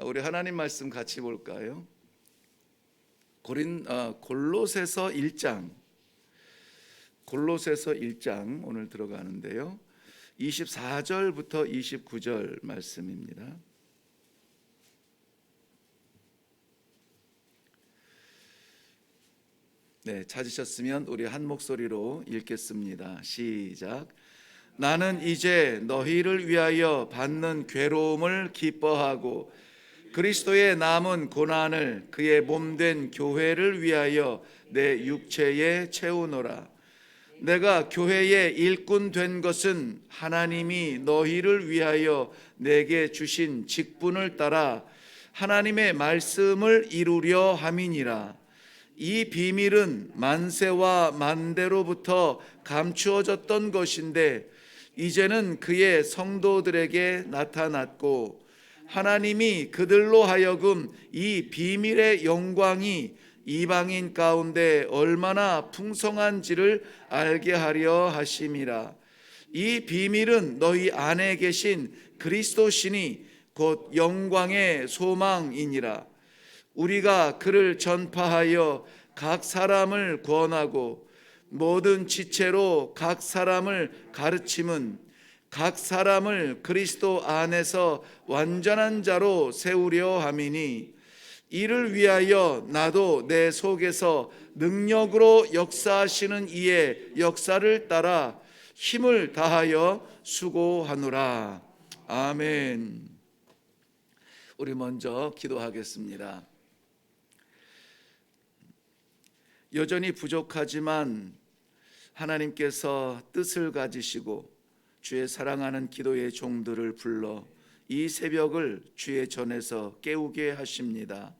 우리 하나님 말씀 같이 볼까요? 골로새서 1장 오늘 들어가는데요. 24절부터 29절 말씀입니다. 네, 찾으셨으면 우리 한 목소리로 읽겠습니다. 시작. 나는 이제 너희를 위하여 받는 괴로움을 기뻐하고 그리스도의 남은 고난을 그의 몸된 교회를 위하여 내 육체에 채우노라. 내가 교회의 일꾼 된 것은 하나님이 너희를 위하여 내게 주신 직분을 따라 하나님의 말씀을 이루려 함이니라. 이 비밀은 만세와 만대로부터 감추어졌던 것인데 이제는 그의 성도들에게 나타났고 하나님이 그들로 하여금 이 비밀의 영광이 이방인 가운데 얼마나 풍성한지를 알게 하려 하심이라. 이 비밀은 너희 안에 계신 그리스도시니 곧 영광의 소망이니라. 우리가 그를 전파하여 각 사람을 권하고 모든 지체로 각 사람을 가르침은 각 사람을 그리스도 안에서 완전한 자로 세우려 함이니 이를 위하여 나도 내 속에서 능력으로 역사하시는 이의 역사를 따라 힘을 다하여 수고하노라. 아멘. 우리 먼저 기도하겠습니다. 여전히 부족하지만 하나님께서 뜻을 가지시고 주의 사랑하는 기도의 종들을 불러 이 새벽을 주의 전에서 깨우게 하십니다.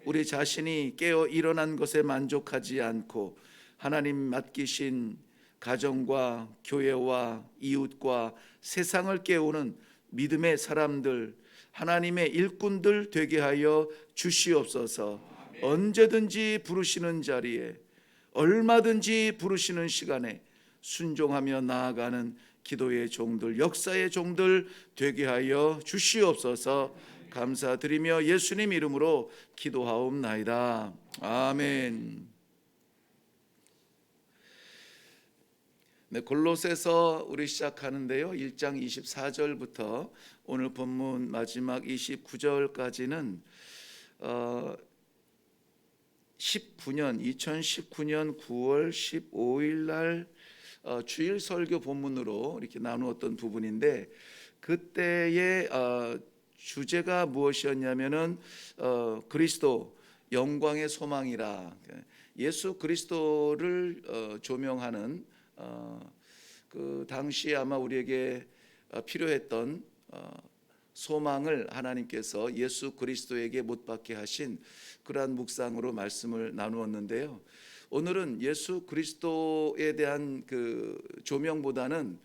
우리 자신이 깨어 일어난 것에 만족하지 않고 하나님 맡기신 가정과 교회와 이웃과 세상을 깨우는 믿음의 사람들, 하나님의 일꾼들 되게 하여 주시옵소서. 언제든지 부르시는 자리에, 얼마든지 부르시는 시간에 순종하며 나아가는 기도의 종들, 역사의 종들 되게 하여 주시옵소서. 감사드리며 예수님 이름으로 기도하옵나이다. 아멘. 네, 골로새서 우리 시작하는데요. 1장 24절부터 오늘 본문 마지막 29절까지는 2019년 9월 15일 날 주일 설교 본문으로 이렇게 나누었던 부분인데 그때의 주제가 무엇이었냐면은 그리스도 영광의 소망이라, 예수 그리스도를 조명하는 그 당시에 아마 우리에게 필요했던 소망을 하나님께서 예수 그리스도에게 못 받게 하신 그러한 묵상으로 말씀을 나누었는데요. 오늘은 예수 그리스도에 대한 그 조명보다는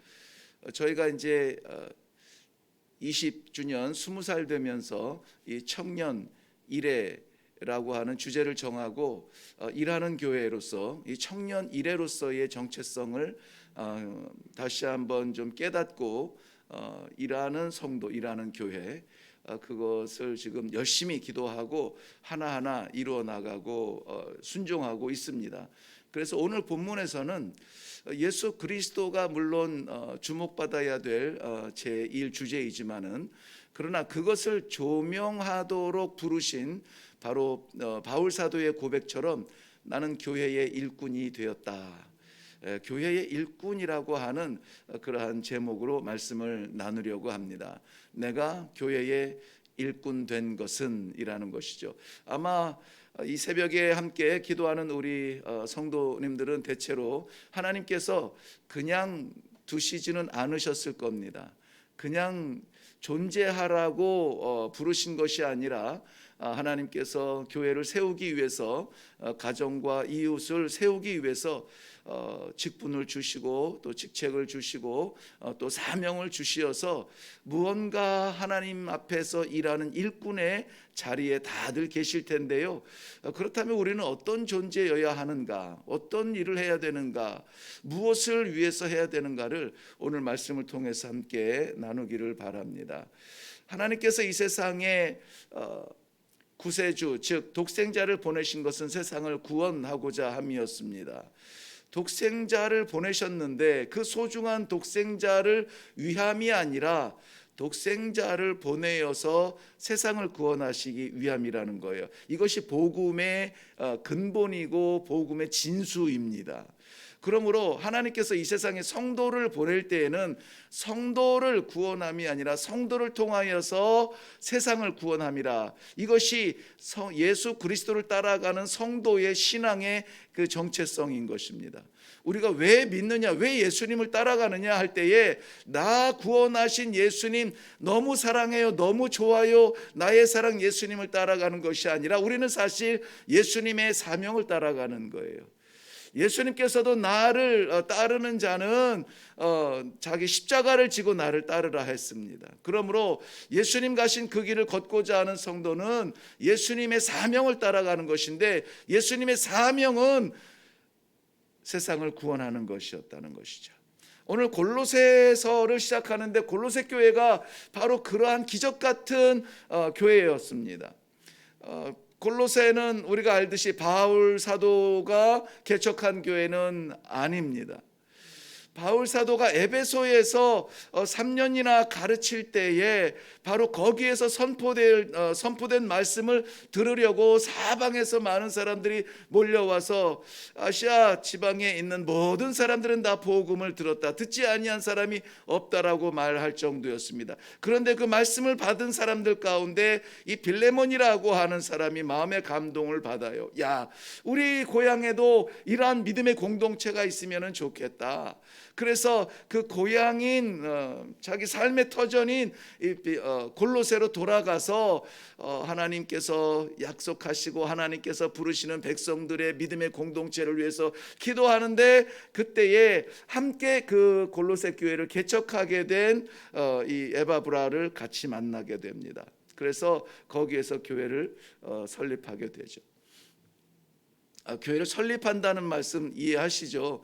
저희가 이제 20주년 20살 되면서 이 청년 일해라고 하는 주제를 정하고 일하는 교회로서 이 청년 일해로서의 정체성을 다시 한번 좀 깨닫고 일하는 성도, 일하는 교회, 그것을 지금 열심히 기도하고 하나하나 이루어 나가고 순종하고 있습니다. 그래서 오늘 본문에서는 예수 그리스도가 물론 주목받아야 될 제1 주제이지만은 그러나 그것을 조명하도록 부르신 바로 바울 사도의 고백처럼 나는 교회의 일꾼이 되었다. 교회의 일꾼이라고 하는 그러한 제목으로 말씀을 나누려고 합니다. 내가 교회의 일꾼 된 것은 이라는 것이죠. 아마 이 새벽에 함께 기도하는 우리 성도님들은 대체로 하나님께서 그냥 두시지는 않으셨을 겁니다. 그냥 존재하라고 부르신 것이 아니라 하나님께서 교회를 세우기 위해서 가정과 이웃을 세우기 위해서 직분을 주시고 또 직책을 주시고 또 사명을 주시어서 무언가 하나님 앞에서 일하는 일꾼의 자리에 다들 계실 텐데요. 그렇다면 우리는 어떤 존재여야 하는가, 어떤 일을 해야 되는가, 무엇을 위해서 해야 되는가를 오늘 말씀을 통해서 함께 나누기를 바랍니다. 하나님께서 이 세상에 구세주 즉 독생자를 보내신 것은 세상을 구원하고자 함이었습니다. 독생자를 보내셨는데 그 소중한 독생자를 위함이 아니라 독생자를 보내어서 세상을 구원하시기 위함이라는 거예요. 이것이 복음의 근본이고 복음의 진수입니다. 그러므로 하나님께서 이 세상에 성도를 보낼 때에는 성도를 구원함이 아니라 성도를 통하여서 세상을 구원함이라. 이것이 예수 그리스도를 따라가는 성도의 신앙의 그 정체성인 것입니다. 우리가 왜 믿느냐, 왜 예수님을 따라가느냐 할 때에 나 구원하신 예수님 너무 사랑해요, 너무 좋아요, 나의 사랑 예수님을 따라가는 것이 아니라 우리는 사실 예수님의 사명을 따라가는 거예요. 예수님께서도 나를 따르는 자는 자기 십자가를 지고 나를 따르라 했습니다. 그러므로 예수님 가신 그 길을 걷고자 하는 성도는 예수님의 사명을 따라가는 것인데 예수님의 사명은 세상을 구원하는 것이었다는 것이죠. 오늘 골로새서를 시작하는데 골로새 교회가 바로 그러한 기적 같은 교회였습니다. 골로새는 우리가 알듯이 바울 사도가 개척한 교회는 아닙니다. 바울 사도가 에베소에서 3년이나 가르칠 때에 바로 거기에서 선포된 말씀을 들으려고 사방에서 많은 사람들이 몰려와서 아시아 지방에 있는 모든 사람들은 다 복음을 들었다, 듣지 아니한 사람이 없다라고 말할 정도였습니다. 그런데 그 말씀을 받은 사람들 가운데 이 빌레몬이라고 하는 사람이 마음의 감동을 받아요. 야, 우리 고향에도 이러한 믿음의 공동체가 있으면 좋겠다. 그래서 그 고향인 자기 삶의 터전인 골로새로 돌아가서 하나님께서 약속하시고 하나님께서 부르시는 백성들의 믿음의 공동체를 위해서 기도하는데 그때에 함께 그 골로새 교회를 개척하게 된 이 에바브라를 같이 만나게 됩니다. 그래서 거기에서 교회를 설립하게 되죠. 교회를 설립한다는 말씀 이해하시죠?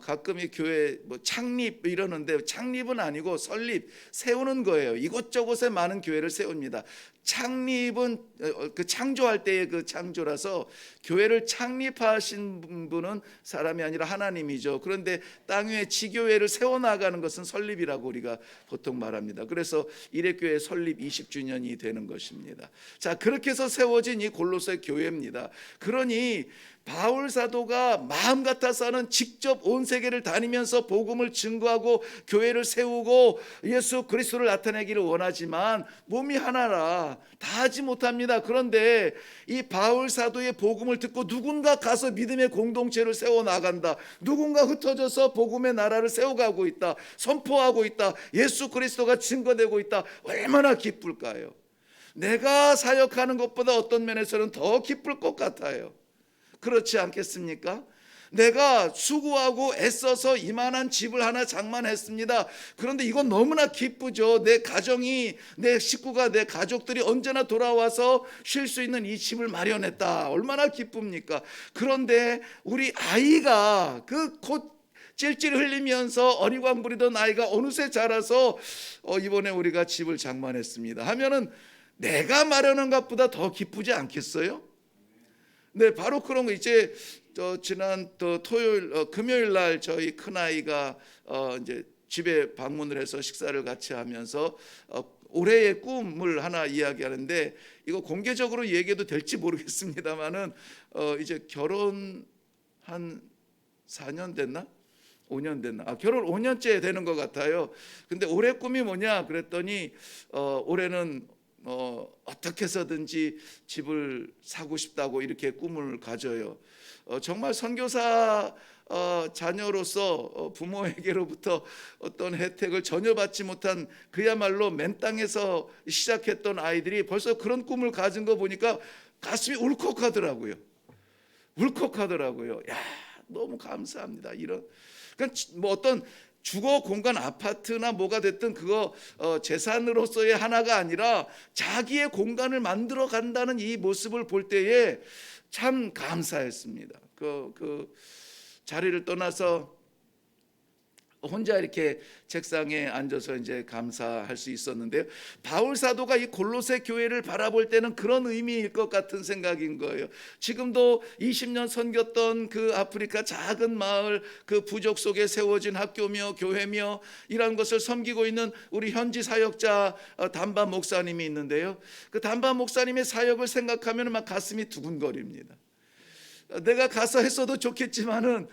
가끔 이 교회 뭐 창립 이러는데 창립은 아니고 설립, 세우는 거예요. 이곳저곳에 많은 교회를 세웁니다. 창립은 그 창조할 때의 그 창조라서 교회를 창립하신 분은 사람이 아니라 하나님이죠. 그런데 땅 위에 지교회를 세워나가는 것은 설립이라고 우리가 보통 말합니다. 그래서 이레교회 설립 20주년이 되는 것입니다. 자, 그렇게 해서 세워진 이 골로새 교회입니다. 그러니 바울 사도가 마음 같아서는 직접 온 세계를 다니면서 복음을 증거하고 교회를 세우고 예수 그리스도를 나타내기를 원하지만 몸이 하나라 다 하지 못합니다. 그런데 이 바울 사도의 복음을 듣고 누군가 가서 믿음의 공동체를 세워나간다, 누군가 흩어져서 복음의 나라를 세워가고 있다, 선포하고 있다, 예수 그리스도가 증거되고 있다, 얼마나 기쁠까요? 내가 사역하는 것보다 어떤 면에서는 더 기쁠 것 같아요. 그렇지 않겠습니까? 내가 수고하고 애써서 이만한 집을 하나 장만했습니다. 그런데 이건 너무나 기쁘죠. 내 가정이, 내 식구가, 내 가족들이 언제나 돌아와서 쉴 수 있는 이 집을 마련했다. 얼마나 기쁩니까? 그런데 우리 아이가 그 곧 찔찔 흘리면서 어리광 부리던 아이가 어느새 자라서 이번에 우리가 집을 장만했습니다 하면은 내가 마련한 것보다 더 기쁘지 않겠어요? 네, 바로 그런 거. 이제 지난 토요일, 금요일 날 저희 큰 아이가 이제 집에 방문을 해서 식사를 같이 하면서 올해의 꿈을 하나 이야기하는데 이거 공개적으로 얘기해도 될지 모르겠습니다만은 이제 결혼 한 4년 됐나? 5년 됐나? 결혼 5년째 되는 것 같아요. 근데 올해 꿈이 뭐냐 그랬더니 올해는 어떻게 해서든지 집을 사고 싶다고 이렇게 꿈을 가져요. 정말 선교사 자녀로서 부모에게로부터 어떤 혜택을 전혀 받지 못한 그야말로 맨 땅에서 시작했던 아이들이 벌써 그런 꿈을 가진 거 보니까 가슴이 울컥하더라고요. 야, 너무 감사합니다. 이런 그러니까 뭐 어떤 주거 공간 아파트나 뭐가 됐든 그거 재산으로서의 하나가 아니라 자기의 공간을 만들어 간다는 이 모습을 볼 때에 참 감사했습니다. 그 자리를 떠나서 혼자 이렇게 책상에 앉아서 이제 감사할 수 있었는데요. 바울 사도가 이 골로새 교회를 바라볼 때는 그런 의미일 것 같은 생각인 거예요. 지금도 20년 섬겼던 그 아프리카 작은 마을 그 부족 속에 세워진 학교며 교회며 이런 것을 섬기고 있는 우리 현지 사역자 담바 목사님이 있는데요. 그 담바 목사님의 사역을 생각하면 막 가슴이 두근거립니다. 내가 가서 했어도 좋겠지만은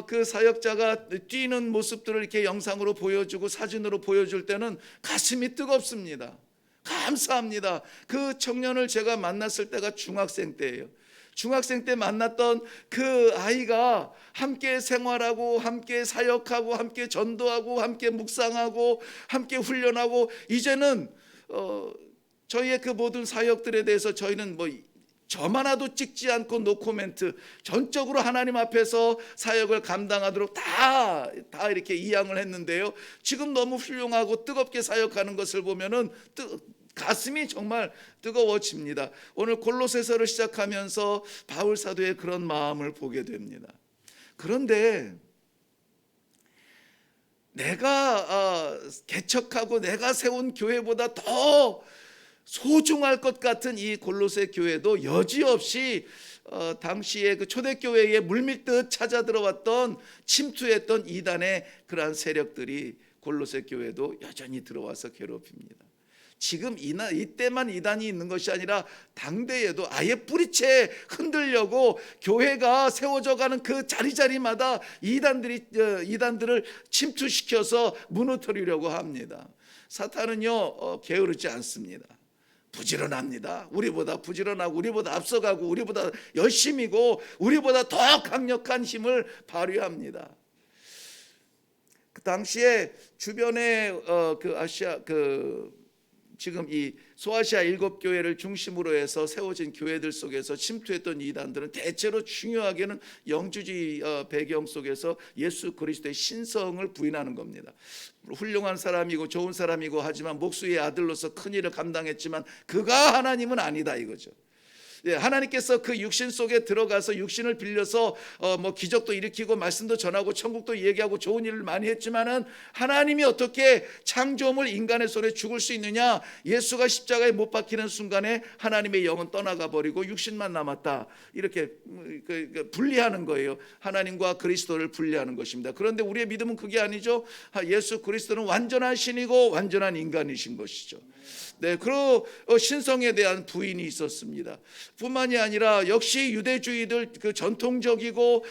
그 사역자가 뛰는 모습들을 이렇게 영상으로 보여주고 사진으로 보여줄 때는 가슴이 뜨겁습니다. 감사합니다. 그 청년을 제가 만났을 때가 중학생 때예요. 중학생 때 만났던 그 아이가 함께 생활하고 함께 사역하고 함께 전도하고 함께 묵상하고 함께 훈련하고 이제는 저희의 그 모든 사역들에 대해서 저희는 뭐 점 하나도 찍지 않고 노코멘트, 전적으로 하나님 앞에서 사역을 감당하도록 다 이렇게 이양을 했는데요. 지금 너무 훌륭하고 뜨겁게 사역하는 것을 보면은 가슴이 정말 뜨거워집니다. 오늘 골로새서를 시작하면서 바울 사도의 그런 마음을 보게 됩니다. 그런데 내가 개척하고 내가 세운 교회보다 더 소중할 것 같은 이 골로새 교회도 여지없이 당시에 그 초대교회에 물밀듯 찾아 들어왔던 침투했던 이단의 그러한 세력들이 골로새 교회도 여전히 들어와서 괴롭힙니다. 지금 이때만 이단이 있는 것이 아니라 당대에도 아예 뿌리채 흔들려고 교회가 세워져가는 그 자리자리마다 이단들을 침투시켜서 무너뜨리려고 합니다. 사탄은요 게으르지 않습니다. 부지런합니다. 우리보다 부지런하고 우리보다 앞서가고 우리보다 열심이고 우리보다 더 강력한 힘을 발휘합니다. 그 당시에 주변에 그 아시아 지금 이 소아시아 7교회를 중심으로 해서 세워진 교회들 속에서 침투했던 이단들은 대체로 중요하게는 영주주의 배경 속에서 예수 그리스도의 신성을 부인하는 겁니다. 훌륭한 사람이고 좋은 사람이고 하지만 목수의 아들로서 큰 일을 감당했지만 그가 하나님은 아니다 이거죠. 하나님께서 그 육신 속에 들어가서 육신을 빌려서 뭐 기적도 일으키고 말씀도 전하고 천국도 얘기하고 좋은 일을 많이 했지만은 하나님이 어떻게 창조물 인간의 손에 죽을 수 있느냐? 예수가 십자가에 못 박히는 순간에 하나님의 영은 떠나가 버리고 육신만 남았다. 이렇게 분리하는 거예요. 하나님과 그리스도를 분리하는 것입니다. 그런데 우리의 믿음은 그게 아니죠. 예수 그리스도는 완전한 신이고 완전한 인간이신 것이죠. 네, 그리고 신성에 대한 부인이 있었습니다. 뿐만이 아니라 역시 유대주의들 그 전통적이고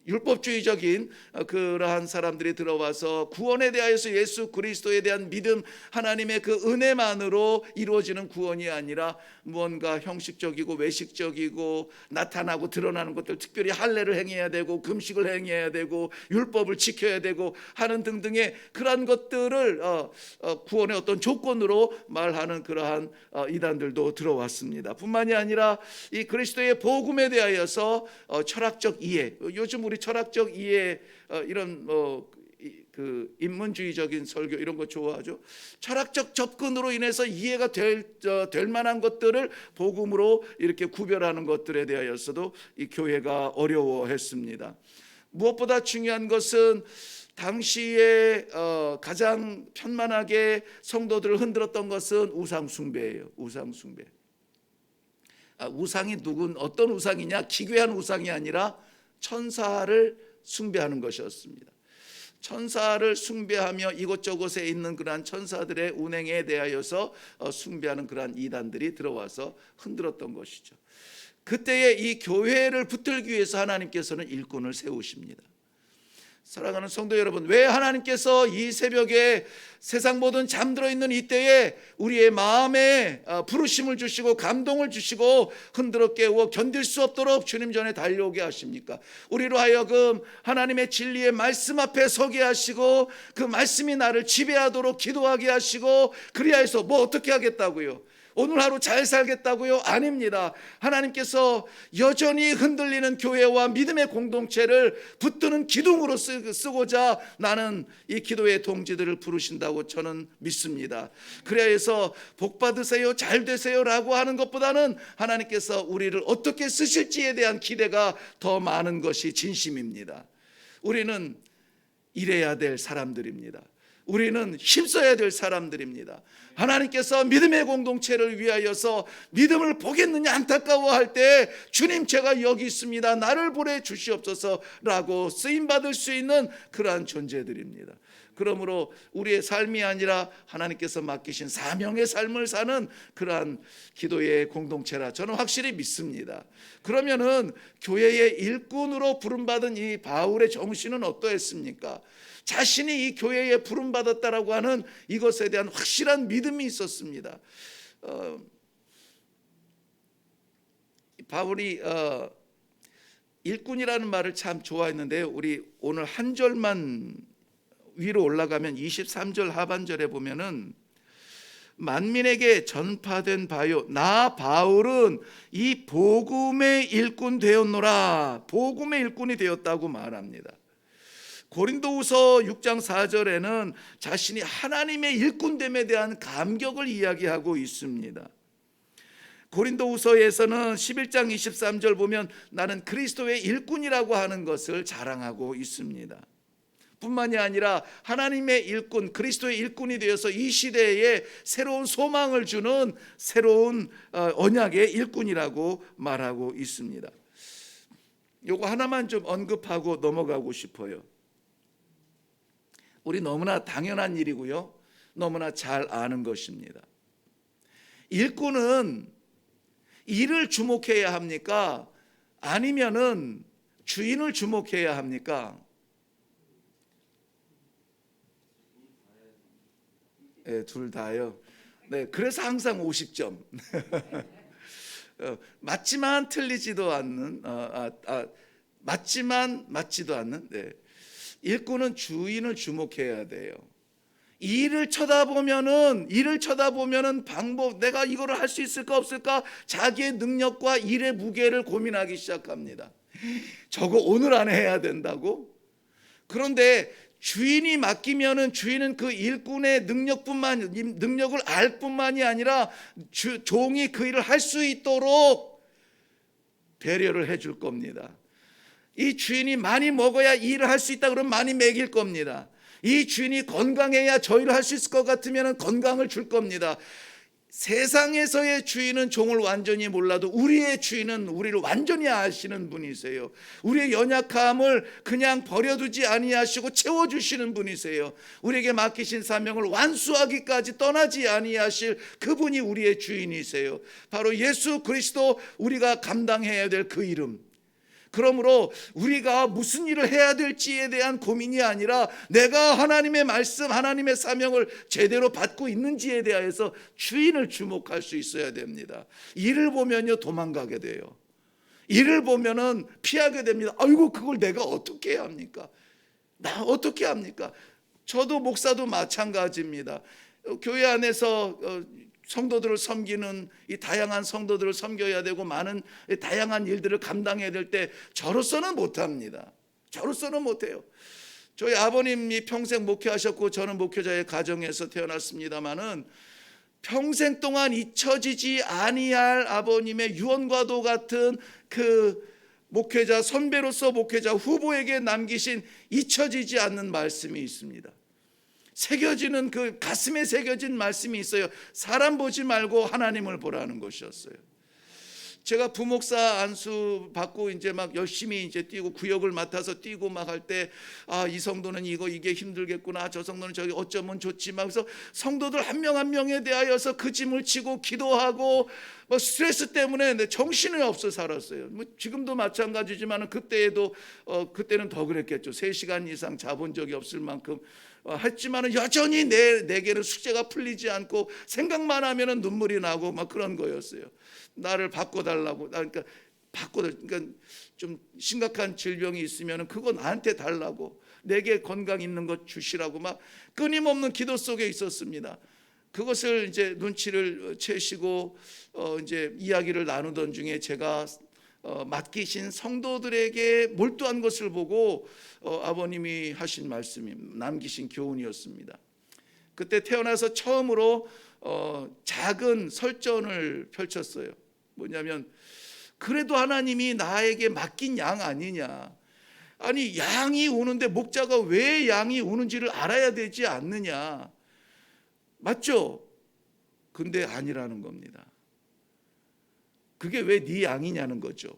율법주의적인 그러한 사람들이 들어와서 구원에 대하여서 예수 그리스도에 대한 믿음, 하나님의 그 은혜만으로 이루어지는 구원이 아니라 무언가 형식적이고 외식적이고 나타나고 드러나는 것들, 특별히 할례를 행해야 되고 금식을 행해야 되고 율법을 지켜야 되고 하는 등등의 그러한 것들을 구원의 어떤 조건으로 말하는 그러한 이단들도 들어왔습니다. 뿐만이 아니라 이 그리스도의 복음에 대하여서 철학적 이해, 요즘 우리 철학적 이해 이런 그 인문주의적인 설교 이런 거 좋아하죠. 철학적 접근으로 인해서 이해가 될 만한 것들을 복음으로 이렇게 구별하는 것들에 대하여서도 이 교회가 어려워했습니다. 무엇보다 중요한 것은 당시에 가장 편만하게 성도들을 흔들었던 것은 우상 숭배예요. 우상 숭배. 우상이 어떤 우상이냐? 기괴한 우상이 아니라 천사를 숭배하는 것이었습니다. 천사를 숭배하며 이곳저곳에 있는 그러한 천사들의 운행에 대하여서 숭배하는 그러한 이단들이 들어와서 흔들었던 것이죠. 그때에 이 교회를 붙들기 위해서 하나님께서는 일꾼을 세우십니다. 사랑하는 성도 여러분, 왜 하나님께서 이 새벽에 세상 모든 잠들어 있는 이때에 우리의 마음에 부르심을 주시고 감동을 주시고 흔들어 깨워 견딜 수 없도록 주님 전에 달려오게 하십니까? 우리로 하여금 하나님의 진리의 말씀 앞에 서게 하시고 그 말씀이 나를 지배하도록 기도하게 하시고 그리하여서 뭐 어떻게 하겠다고요? 오늘 하루 잘 살겠다고요? 아닙니다. 하나님께서 여전히 흔들리는 교회와 믿음의 공동체를 붙드는 기둥으로 쓰고자 나는 이 기도의 동지들을 부르신다고 저는 믿습니다. 그래서 복 받으세요, 잘 되세요라고 하는 것보다는 하나님께서 우리를 어떻게 쓰실지에 대한 기대가 더 많은 것이 진심입니다. 우리는 일해야 될 사람들입니다. 우리는 힘써야 될 사람들입니다. 하나님께서 믿음의 공동체를 위하여서 믿음을 보겠느냐 안타까워할 때 주님 제가 여기 있습니다, 나를 보내주시옵소서라고 쓰임받을 수 있는 그러한 존재들입니다. 그러므로 우리의 삶이 아니라 하나님께서 맡기신 사명의 삶을 사는 그러한 기도의 공동체라 저는 확실히 믿습니다. 그러면은 교회의 일꾼으로 부름받은 이 바울의 정신은 어떠했습니까? 자신이 이 교회에 부름받았다라고 하는 이것에 대한 확실한 믿음이 있었습니다. 바울이 일꾼이라는 말을 참 좋아했는데 우리 오늘 한 절만 위로 올라가면 23절 하반절에 보면은 만민에게 전파된 바요 나 바울은 이 복음의 일꾼 되었노라. 복음의 일꾼이 되었다고 말합니다. 고린도후서 6장 4절에는 자신이 하나님의 일꾼됨에 대한 감격을 이야기하고 있습니다. 고린도후서에서는 11장 23절 보면 나는 그리스도의 일꾼이라고 하는 것을 자랑하고 있습니다. 뿐만이 아니라 하나님의 일꾼, 그리스도의 일꾼이 되어서 이 시대에 새로운 소망을 주는 새로운 언약의 일꾼이라고 말하고 있습니다. 요거 하나만 좀 언급하고 넘어가고 싶어요. 우리 너무나 당연한 일이고요, 너무나 잘 아는 것입니다. 일꾼은 일을 주목해야 합니까? 아니면은 주인을 주목해야 합니까? 네, 둘 다요. 네, 그래서 항상 50점. 맞지만 틀리지도 않는, 맞지만 맞지도 않는. 네. 일꾼은 주인을 주목해야 돼요. 일을 쳐다보면은 방법, 내가 이거를 할 수 있을까 없을까, 자기의 능력과 일의 무게를 고민하기 시작합니다. 저거 오늘 안에 해야 된다고? 그런데 주인이 맡기면은 주인은 그 일꾼의 능력을 알 뿐만이 아니라 종이 그 일을 할 수 있도록 배려를 해줄 겁니다. 이 주인이 많이 먹어야 이 일을 할 수 있다 그러면 많이 먹일 겁니다. 이 주인이 건강해야 저 일을 할 수 있을 것 같으면 건강을 줄 겁니다. 세상에서의 주인은 종을 완전히 몰라도 우리의 주인은 우리를 완전히 아시는 분이세요. 우리의 연약함을 그냥 버려두지 아니하시고 채워주시는 분이세요. 우리에게 맡기신 사명을 완수하기까지 떠나지 아니하실 그분이 우리의 주인이세요. 바로 예수 그리스도, 우리가 감당해야 될 그 이름. 그러므로 우리가 무슨 일을 해야 될지에 대한 고민이 아니라 내가 하나님의 말씀, 하나님의 사명을 제대로 받고 있는지에 대해서 주인을 주목할 수 있어야 됩니다. 일을 보면요 도망가게 돼요. 일을 보면은 피하게 됩니다. 아이고 그걸 내가 어떻게 해야 합니까? 나 어떻게 합니까? 저도 목사도 마찬가지입니다. 교회 안에서 성도들을 섬기는 이 다양한 성도들을 섬겨야 되고 많은 다양한 일들을 감당해야 될 때 저로서는 못합니다. 저로서는 못해요. 저희 아버님이 평생 목회하셨고 저는 목회자의 가정에서 태어났습니다마는 평생 동안 잊혀지지 아니할 아버님의 유언과도 같은 그 목회자, 선배로서 목회자 후보에게 남기신 잊혀지지 않는 말씀이 있습니다. 새겨지는 그 가슴에 새겨진 말씀이 있어요. 사람 보지 말고 하나님을 보라는 것이었어요. 제가 부목사 안수 받고 이제 막 열심히 이제 뛰고 구역을 맡아서 뛰고 막 할 때 이 성도는 이게 힘들겠구나, 저 성도는 저기 어쩌면 좋지 막 그래서 성도들 한 명 한 명에 대하여서 그 짐을 지고 기도하고 뭐 스트레스 때문에 정신이 없어 살았어요. 뭐 지금도 마찬가지지만 그때는 더 그랬겠죠. 3시간 이상 자본 적이 없을 만큼 했지만은 여전히 내게는 숙제가 풀리지 않고 생각만 하면은 눈물이 나고 막 그런 거였어요. 나를 바꿔달라고. 그러니까 좀 심각한 질병이 있으면은 그거 나한테 달라고, 내게 건강 있는 것 주시라고 막 끊임없는 기도 속에 있었습니다. 그것을 이제 눈치를 채시고 이제 이야기를 나누던 중에 제가 맡기신 성도들에게 몰두한 것을 보고 아버님이 하신 말씀이 남기신 교훈이었습니다. 그때 태어나서 처음으로 작은 설전을 펼쳤어요. 뭐냐면 그래도 하나님이 나에게 맡긴 양 아니냐, 아니 양이 우는데 목자가 왜 양이 우는지를 알아야 되지 않느냐. 맞죠? 근데 아니라는 겁니다. 그게 왜 네 양이냐는 거죠.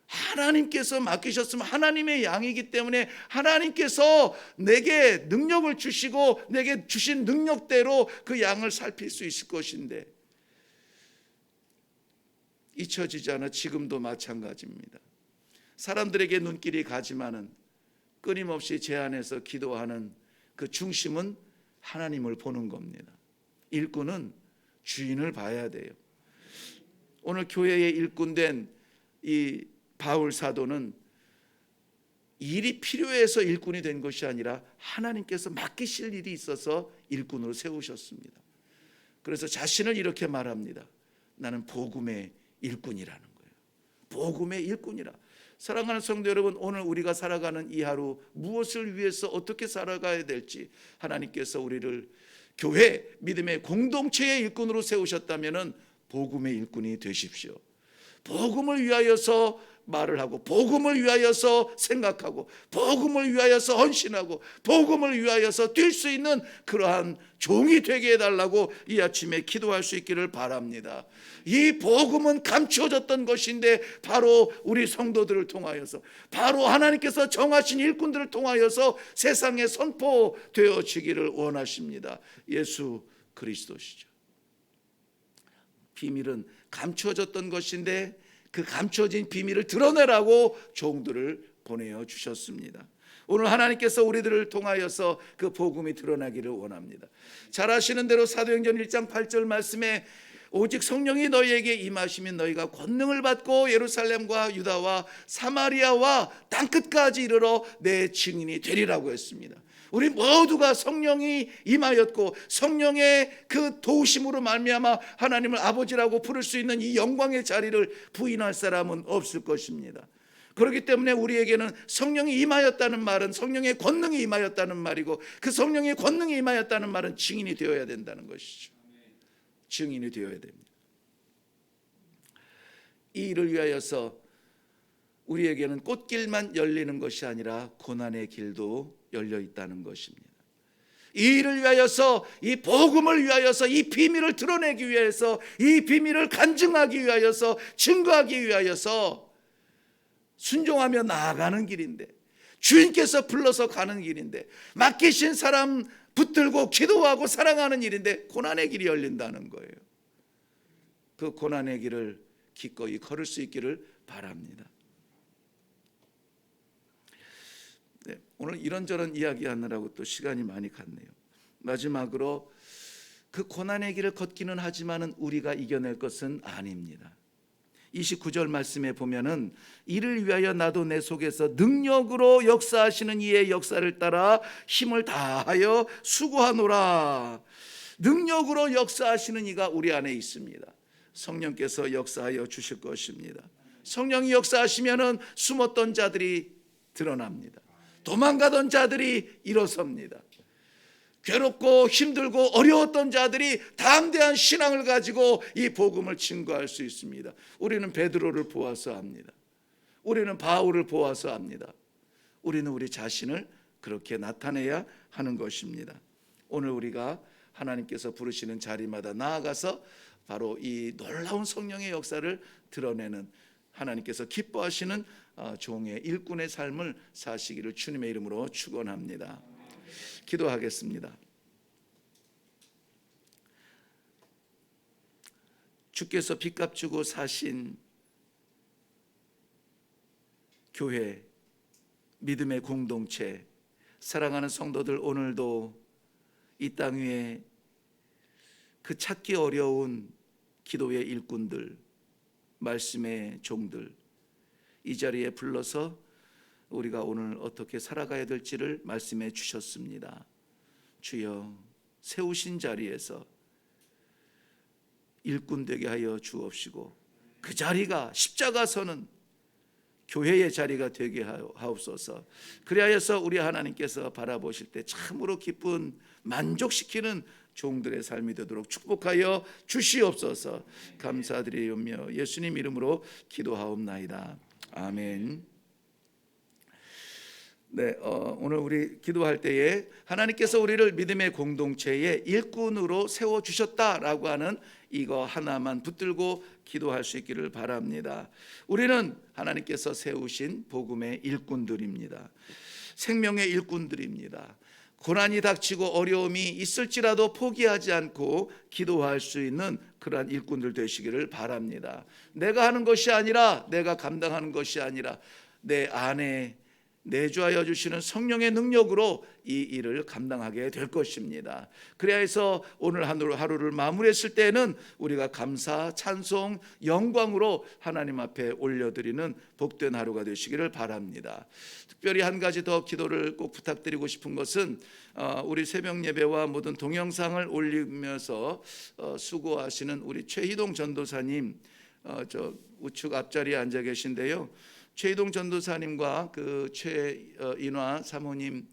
하나님께서 맡기셨으면 하나님의 양이기 때문에 하나님께서 내게 능력을 주시고 내게 주신 능력대로 그 양을 살필 수 있을 것인데 잊혀지지 않아 지금도 마찬가지입니다. 사람들에게 눈길이 가지만은 끊임없이 제 안에서 기도하는 그 중심은 하나님을 보는 겁니다. 일꾼은 주인을 봐야 돼요. 오늘 교회의 일꾼된 이 바울 사도는 일이 필요해서 일꾼이 된 것이 아니라 하나님께서 맡기실 일이 있어서 일꾼으로 세우셨습니다. 그래서 자신을 이렇게 말합니다. 나는 복음의 일꾼이라는 거예요. 복음의 일꾼이라. 사랑하는 성도 여러분, 오늘 우리가 살아가는 이 하루 무엇을 위해서 어떻게 살아가야 될지 하나님께서 우리를 교회, 믿음의 공동체의 일꾼으로 세우셨다면 복음의 일꾼이 되십시오. 복음을 위하여서 말을 하고 복음을 위하여서 생각하고 복음을 위하여서 헌신하고 복음을 위하여서 뛸 수 있는 그러한 종이 되게 해달라고 이 아침에 기도할 수 있기를 바랍니다. 이 복음은 감추어졌던 것인데 바로 우리 성도들을 통하여서 바로 하나님께서 정하신 일꾼들을 통하여서 세상에 선포되어지기를 원하십니다. 예수 그리스도시죠. 비밀은 감추어졌던 것인데 그 감춰진 비밀을 드러내라고 종들을 보내어 주셨습니다. 오늘 하나님께서 우리들을 통하여서 그 복음이 드러나기를 원합니다. 잘 아시는 대로 사도행전 1장 8절 말씀에 오직 성령이 너희에게 임하시면 너희가 권능을 받고 예루살렘과 유다와 사마리아와 땅끝까지 이르러 내 증인이 되리라고 했습니다. 우리 모두가 성령이 임하였고 성령의 그 도우심으로 말미암아 하나님을 아버지라고 부를 수 있는 이 영광의 자리를 부인할 사람은 없을 것입니다. 그렇기 때문에 우리에게는 성령이 임하였다는 말은 성령의 권능이 임하였다는 말이고 그 성령의 권능이 임하였다는 말은 증인이 되어야 된다는 것이죠. 증인이 되어야 됩니다. 이 일을 위하여서 우리에게는 꽃길만 열리는 것이 아니라 고난의 길도 열려 있다는 것입니다. 이 일을 위하여서 이 복음을 위하여서 이 비밀을 드러내기 위해서 이 비밀을 간증하기 위하여서 증거하기 위하여서 순종하며 나아가는 길인데 주인께서 불러서 가는 길인데 맡기신 사람 붙들고 기도하고 사랑하는 일인데 고난의 길이 열린다는 거예요. 그 고난의 길을 기꺼이 걸을 수 있기를 바랍니다. 네, 오늘 이런저런 이야기하느라고 또 시간이 많이 갔네요. 마지막으로 그 고난의 길을 걷기는 하지만 우리가 이겨낼 것은 아닙니다. 29절 말씀에 보면은 이를 위하여 나도 내 속에서 능력으로 역사하시는 이의 역사를 따라 힘을 다하여 수고하노라. 능력으로 역사하시는 이가 우리 안에 있습니다. 성령께서 역사하여 주실 것입니다. 성령이 역사하시면은 숨었던 자들이 드러납니다. 도망가던 자들이 일어섭니다. 괴롭고 힘들고 어려웠던 자들이 담대한 신앙을 가지고 이 복음을 증거할 수 있습니다. 우리는 베드로를 보아서 압니다. 우리는 바울을 보아서 압니다. 우리는 우리 자신을 그렇게 나타내야 하는 것입니다. 오늘 우리가 하나님께서 부르시는 자리마다 나아가서 바로 이 놀라운 성령의 역사를 드러내는 하나님께서 기뻐하시는 종의 일꾼의 삶을 사시기를 주님의 이름으로 축원합니다. 기도하겠습니다. 주께서 빚값 주고 사신 교회, 믿음의 공동체, 사랑하는 성도들, 오늘도 이 땅 위에 그 찾기 어려운 기도의 일꾼들, 말씀의 종들 이 자리에 불러서 우리가 오늘 어떻게 살아가야 될지를 말씀해 주셨습니다. 주여, 세우신 자리에서 일꾼 되게 하여 주옵시고 그 자리가 십자가 서는 교회의 자리가 되게 하옵소서. 그리하여서 우리 하나님께서 바라보실 때 참으로 기쁜 만족시키는 종들의 삶이 되도록 축복하여 주시옵소서. 감사드리오며 예수님 이름으로 기도하옵나이다. 아멘. 네, 오늘 우리 기도할 때에 하나님께서 우리를 믿음의 공동체의 일꾼으로 세워 주셨다라고 하는 이거 하나만 붙들고 기도할 수 있기를 바랍니다. 우리는 하나님께서 세우신 복음의 일꾼들입니다. 생명의 일꾼들입니다. 고난이 닥치고 어려움이 있을지라도 포기하지 않고 기도할 수 있는 그러한 일꾼들 되시기를 바랍니다. 내가 하는 것이 아니라, 내가 감당하는 것이 아니라 내 안에 내주하여 주시는 성령의 능력으로 이 일을 감당하게 될 것입니다. 그래야 해서 오늘 하루를 마무리했을 때는 우리가 감사, 찬송, 영광으로 하나님 앞에 올려드리는 복된 하루가 되시기를 바랍니다. 특별히 한 가지 더 기도를 꼭 부탁드리고 싶은 것은 우리 새벽 예배와 모든 동영상을 올리면서 수고하시는 우리 최희동 전도사님, 저 우측 앞자리에 앉아 계신데요. 최희동 전도사님과 그 최인화 사모님은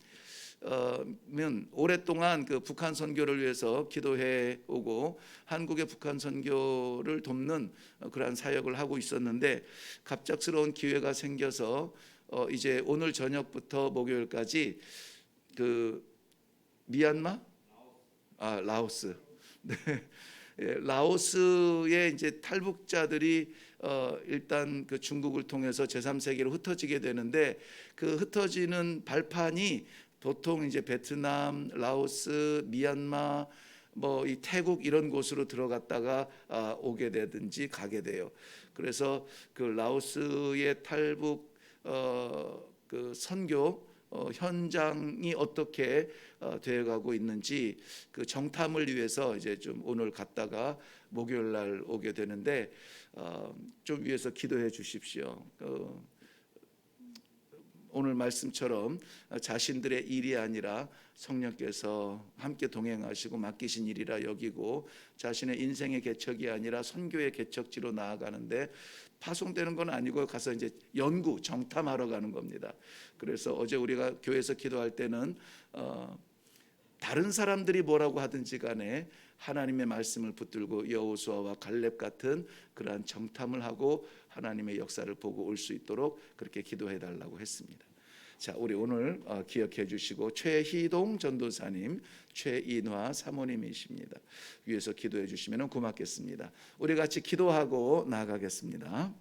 오랫동안 그 북한 선교를 위해서 기도해 오고 한국의 북한 선교를 돕는 그러한 사역을 하고 있었는데 갑작스러운 기회가 생겨서 이제 오늘 저녁부터 목요일까지 그 미얀마, 라오스, 네. 라오스의 이제 탈북자들이 일단 그 중국을 통해서 제3세계로 흩어지게 되는데 그 흩어지는 발판이 보통 이제 베트남, 라오스, 미얀마, 뭐 이 태국 이런 곳으로 들어갔다가 오게 되든지 가게 돼요. 그래서 그 라오스의 탈북 그 선교 현장이 어떻게 되어가고 있는지 그 정탐을 위해서 이제 좀 오늘 갔다가 목요일 날 오게 되는데 좀 위해서 기도해 주십시오. 오늘 말씀처럼 자신들의 일이 아니라 성령께서 함께 동행하시고 맡기신 일이라 여기고 자신의 인생의 개척이 아니라 선교의 개척지로 나아가는데 파송되는 건 아니고 가서 이제 연구 정탐하러 가는 겁니다. 그래서 어제 우리가 교회에서 기도할 때는 다른 사람들이 뭐라고 하든지 간에 하나님의 말씀을 붙들고 여호수아와 갈렙 같은 그러한 정탐을 하고 하나님의 역사를 보고 올 수 있도록 그렇게 기도해 달라고 했습니다. 자, 우리 오늘 기억해 주시고 최희동 전도사님, 최인화 사모님이십니다. 위에서 기도해 주시면 고맙겠습니다. 우리 같이 기도하고 나아가겠습니다.